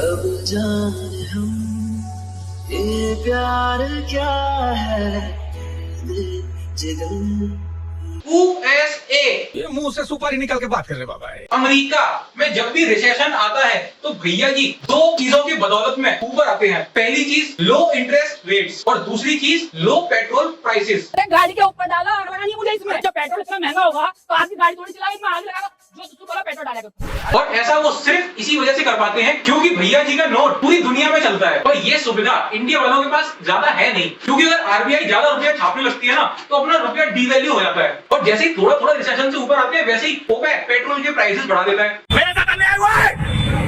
अब जाने हम ये प्यार क्या है जिगर USA ये मुंह से सुपारी निकाल के बात कर रहे बाबा। अमेरिका में जब भी रिसेशन आता है तो भैया जी दो चीजों की बदौलत में ऊपर आते हैं। पहली चीज लो इंटरेस्ट रेट्स और दूसरी चीज लो पेट्रोल प्राइसेस। गाड़ी के ऊपर डाला आग लगानी है मुझे इसमें। जब पेट्रोल इतना महंगा होगा तो आदमी गाड़ी थोड़ी चलाएगा, इसमें आग लगाएगा। जो तू बोला पेट्रोल डालेगा। और ऐसा वो सिर्फ इसी वजह से कर पाते हैं क्योंकि भैया जी का नोट पूरी दुनिया में चलता है। और ये सुविधा इंडिया वालों के पास ज्यादा है नहीं, क्योंकि अगर आरबीआई ज्यादा रुपया छापने लगती है ना तो अपना रुपया डीवैल्यू हो जाता है। और जैसे ही थोड़ा थोड़ा रिसेशन से ऊपर आते हैं वैसे ही ओपेक पेट्रोल के प्राइसेस बढ़ा देता है। मेरे साथ अन्याय हुआ है,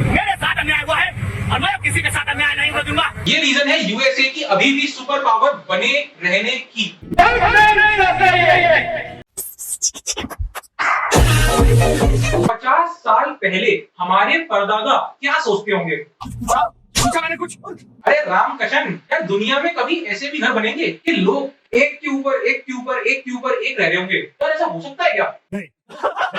मेरे साथ अन्याय हुआ है और मैं किसी के साथ अन्याय नहीं कर दूंगा। ये रीजन है यूएसए की अभी भी सुपर पावर बने रहने की। 50 साल पहले हमारे परदादा क्या सोचते होंगे? पूछा मैंने कुछ? अरे राम कशन, यार दुनिया में कभी ऐसे भी घर बनेंगे कि लोग एक के ऊपर एक के ऊपर एक के ऊपर एक रह रहे होंगे? यार ऐसा हो सकता है क्या? नहीं।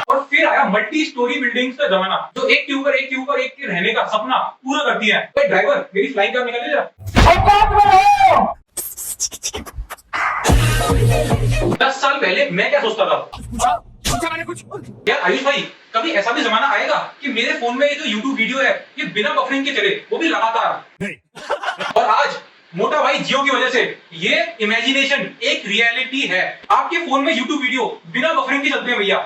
और फिर आया मल्टी स्टोरी बिल्डिंग्स का जमाना, जो एक के ऊपर एक के ऊपर एक के रहने का सपना पूरा करती है। भाई ड्राइवर, मेरी फ्लाइंग कार निकाल जरा। 10 साल पहले मैं क्या सोचता था? पूछा मैंने कुछ? यार आयुष भाई, कभी ऐसा भी जमाना आएगा कि मेरे फोन में ये जो YouTube वीडियो है ये बिना बफरिंग के चले, वो भी लगातार? नहीं। और आज मोटा भाई जियो की वजह से ये इमेजिनेशन एक रियलिटी है। आपके फोन में YouTube वीडियो बिना बफरिंग के चलते हैं भैया।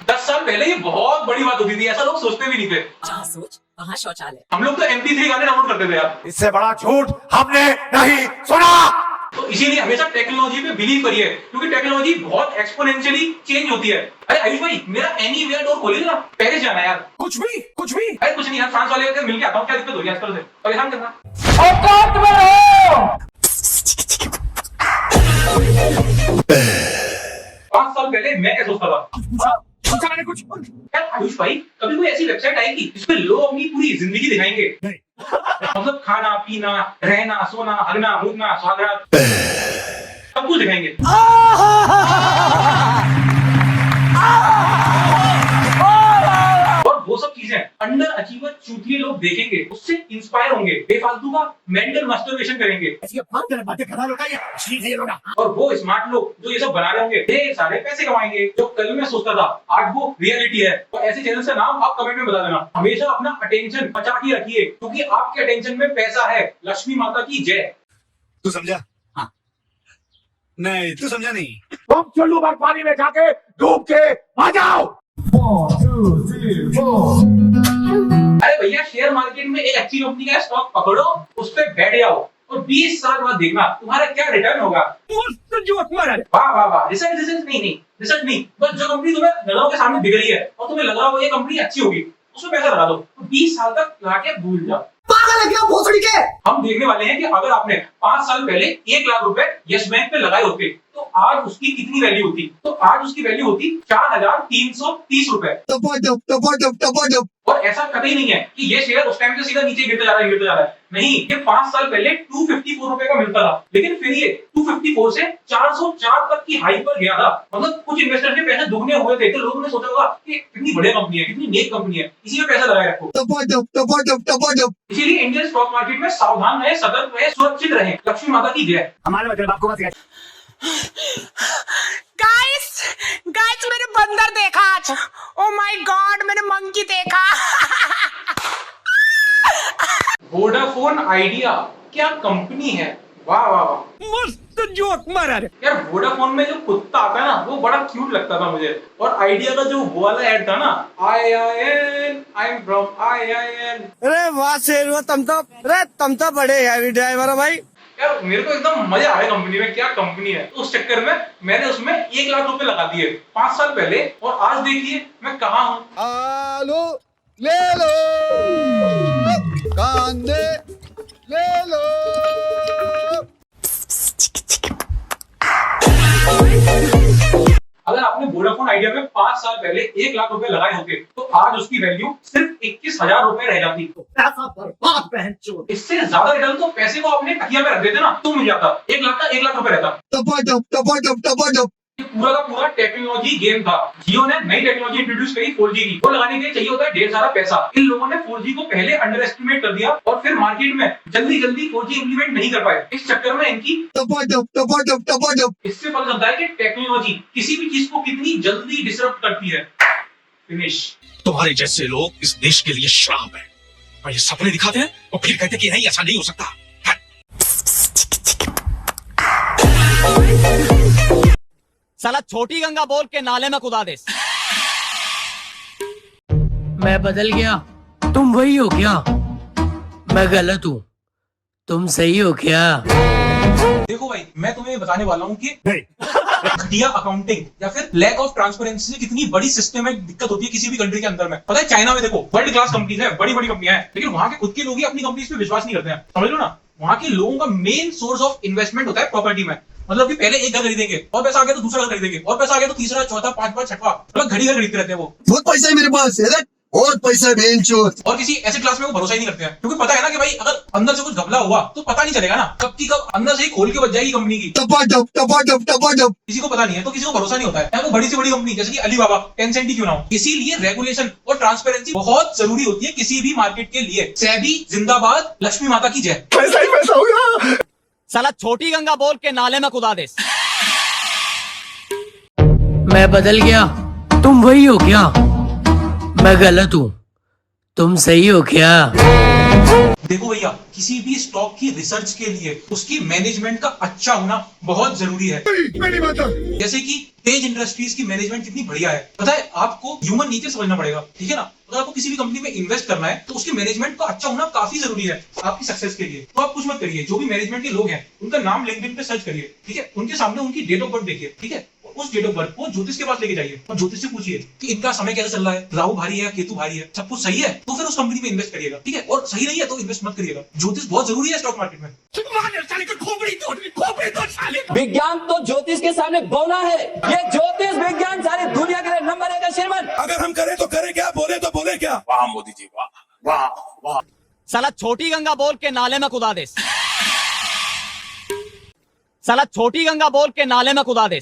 10 साल पहले ये बहुत बड़ी बात होती थी, ऐसा लोग सोचते भी नहीं थे। जहाँ सोच वहाँ शौचालय। हम लोग तो MP3 गाने डाउनलोड करते थे यार। इससे बड़ा झूठ हमने नहीं सुना। तो इसीलिए हमेशा टेक्नोलॉजी पे बिलीव करिए, क्योंकि टेक्नोलॉजी बहुत एक्सपोनेंशियली चेंज होती है। अरे आयुष भाई, मेरा एनीवेयर डोर खोलिए ना, पेरिस जाना है यार। कुछ भी अरे कुछ नहीं यार, फ्रांस वाले से मिलके आता हूँ, क्या दिक्कत हो रही है आजकल से, परेशान करना। 5 साल पहले मैं क्या सोचता था? पूछा मैंने कुछ? यार आयुष भाई, कभी कोई ऐसी वेबसाइट आएगी जिसपे लोग अपनी पूरी जिंदगी दिखाएंगे? नहीं। मतलब खाना पीना, रहना, सोना, हगना, मुगना, स्वागत, सब कुछ दिखाएंगे। और वो सब चीजें अंडर अचीवर चूतिए लोग देखेंगे, उससे इंस्पायर होंगे, बेफालतू का मेंटल मास्टरबेशन करेंगे। ऐसी बातें करना लोग ये लोग। और वो स्मार्ट लोग जो ये सब बना रहे होंगे ढेर सारे पैसे कमाएंगे। जो कल मैं सोचता था आज वो रियलिटी है। और ऐसे चैनल का नाम आप कमेंट में बता देना। हमेशा अपना अटेंशन बचा के रखिए, क्योंकि आपके अटेंशन में पैसा है। लक्ष्मी माता की जय। तू समझा? हाँ। नहीं, तू समझा नहीं। तुम चुल्लू भर पानी में जाके डूब के आ जाओ। 1 2 3 4। अरे भैया, शेयर मार्केट में एक अच्छी कंपनी का स्टॉक पकड़ो, उस पर बैठ जाओ और 20 साल बाद देखना तुम्हारा क्या रिटर्न होगा। वाह वाह वाह। रिसर्च नहीं, बस जो कंपनी तुम्हें नजरों के सामने दिख रही है और तुम्हें लग रहा हो ये कंपनी अच्छी होगी, उसमें पैसा लगा दो, 20 साल तक लगा के भूल जाओ। पागल है क्या भोसड़ी के? हम देखने वाले हैं कि अगर आपने 5 साल पहले 1 लाख रुपए यस बैंक पे लगाए होते तो आज उसकी कितनी वैल्यू होती? तो आज उसकी वैल्यू होती 4,330 रुपए। और ऐसा कभी नहीं है कि ये शेयर उस टाइम से सीधा नीचे गिरता जा रहा है। नहीं, ये 5 साल पहले 254 रुपए का मिलता था, लेकिन फिर ये 254 से 404 तक की हाई पर गया था। मतलब कुछ इन्वेस्टर के पैसे दुगने हुए थे। तो लोगों ने सोचा होगा कि कितनी बढ़िया कंपनी है, कितनी नेक कंपनी है, इसी में पैसा लगाए रखो। इसीलिए इंडियन स्टॉक मार्केट में सावधान रहे, सतर्क रहे, सुरक्षित रहे। लक्ष्मी माता की जय। हमारे मतलब आपको मत गाइस मैंने बंदर देखा आज। ओ माय गॉड, मैंने मंकी देखा। वोडाफोन आइडिया क्या कंपनी है। वाह वाह वाह, मस्त जोक मारा रे। यार वोडाफोन में जो कुत्ता आता है ना वो बड़ा क्यूट लगता था मुझे। और आइडिया का जो वो वाला ऐड था ना, IIN, I'm from IIN। अरे वाह शेर, तुम तो बड़े हैवी ड्राइवर हो भाई। यार मेरे को एकदम मजा आया कंपनी में, क्या कंपनी है। तो उस चक्कर में मैंने उसमें 1 लाख रुपए लगा दिए 5 साल पहले, और आज देखिए मैं कहाँ हूँ। आलू ले लो, कांदे ले लो। अगर आपने वोडाफोन आइडिया में 5 साल पहले 1 लाख रुपए लगाए होते तो आज उसकी वैल्यू सिर्फ 21,000 रुपए रह जाती। पैसा बर्बाद बहनचोद। इससे ज्यादा रिटर्न तो पैसे को अपने तकिया में रख देते ना तो मिल जाता। 1 लाख का 1 लाख रुपए रहता। ये पूरा का पूरा टेक्नोलॉजी गेम था। जियो ने नई टेक्नोलॉजी इंट्रोड्यूस करी 4G की। वो लगाने के लिए चाहिए होता है ढेर सारा पैसा। इन लोगों ने 4G को पहले अंडर एस्टिमेट कर दिया और फिर मार्केट में जल्दी 4G इंप्लीमेंट नहीं कर पाए। इस चक्कर में इनकी इससे पता चलता है कि टेक्नोलॉजी किसी भी चीज को कितनी जल्दी डिसरप्ट करती है। फिनिश। तुम्हारे जैसे लोग इस देश के लिए श्राप है। और ये सपने दिखाते हैं और फिर कहते हैं कि नहीं ऐसा नहीं हो सकता। साला छोटी गंगा बोल के नाले में कुदा दे। मैं बदल गया, तुम वही हो क्या? मैं गलत हूँ, तुम सही हो क्या? देखो भाई, मैं तुम्हें बताने वाला हूँ कि घटिया अकाउंटिंग या फिर लैक ऑफ ट्रांसपेरेंसी से कितनी बड़ी सिस्टम में दिक्कत होती है किसी भी कंट्री के अंदर में। पता है चाइना में देखो वर्ल्ड क्लास कंपनीज है, बड़ी बड़ी कंपनियां हैं, लेकिन वहां के खुद के लोग ही अपनी कंपनीज पे विश्वास नहीं करते हैं। समझ लो ना, वहां के लोगों का मेन सोर्स ऑफ इन्वेस्टमेंट होता है प्रॉपर्टी में। मतलब कि पहले एक घर खरीदेंगे और पैसा आ गया तो दूसरा घर खरीदेंगे और पैसा आ गया तो तीसरा, चौथा, पांचवा, छठवा, मतलब घड़ी घर खरीदते रहते हैं वो। बहुत पैसा है मेरे पास, और पैसा है बेंचोर। और किसी ऐसे क्लास में वो भरोसा ही नहीं करते हैं, क्योंकि पता है ना कि भाई अगर अंदर से कुछ घपला हुआ तो पता नहीं चलेगा ना, कब की कब अंदर से ही खोल के बच जाएगी कंपनी की। टपा किसी को पता नहीं है तो किसी को भरोसा नहीं होता है। वो बड़ी से बड़ी कंपनी जैसे कि अलीबाबा, टेंसेंट ही क्यों ना हो। इसीलिए रेगुलेशन और ट्रांसपेरेंसी बहुत जरूरी होती है किसी भी मार्केट के लिए। सेबी जिंदाबाद, लक्ष्मी माता की जय। पैसा ही पैसा हो गया। साला छोटी गंगा बोल के नाले में कुदा दे। मैं बदल गया, तुम वही हो क्या? मैं गलत हूँ, तुम सही हो क्या? देखो भैया, किसी भी स्टॉक की रिसर्च के लिए उसकी मैनेजमेंट का अच्छा होना बहुत जरूरी है। जैसे कि तेज इंडस्ट्रीज की मैनेजमेंट कितनी बढ़िया है। पता है, आपको ह्यूमन नेचर समझना पड़ेगा, ठीक है ना। अगर आपको किसी भी कंपनी में इन्वेस्ट करना है तो उसकी मैनेजमेंट का अच्छा होना काफी जरूरी है आपकी सक्सेस के लिए। तो आप कुछ मत करिए, जो भी मैनेजमेंट के लोग हैं उनका नाम लिंक्डइन पे सर्च करिए, ठीक है। उनके सामने उनकी डेट ऑफ बर्थ देखिए, ठीक है। उस डेट ऑफ बर्थ को ज्योतिष के पास लेके जाइए और ज्योतिष से पूछिए कि इनका समय कैसा चल रहा है, राहु भारी है या केतु भारी है। सब कुछ सही है तो फिर उस कंपनी में इन्वेस्ट करिएगा, ठीक है। और सही नहीं है तो इन्वेस्ट मत करिएगा। ज्योतिष बहुत जरूरी है स्टॉक मार्केट में। विज्ञान तो ज्योतिष के सामने बौना है। ये ज्योतिष विज्ञान सारी दुनिया के लिए नंबर 1 है श्रीमान। अगर हम करें तो करें क्या, बोले तो बोले क्या। वाह मोदी जी, वाह वाह वाह। साला छोटी गंगा बोल के नाले में कुदा दे। साला छोटी गंगा बोल के नाले में कुदा दे।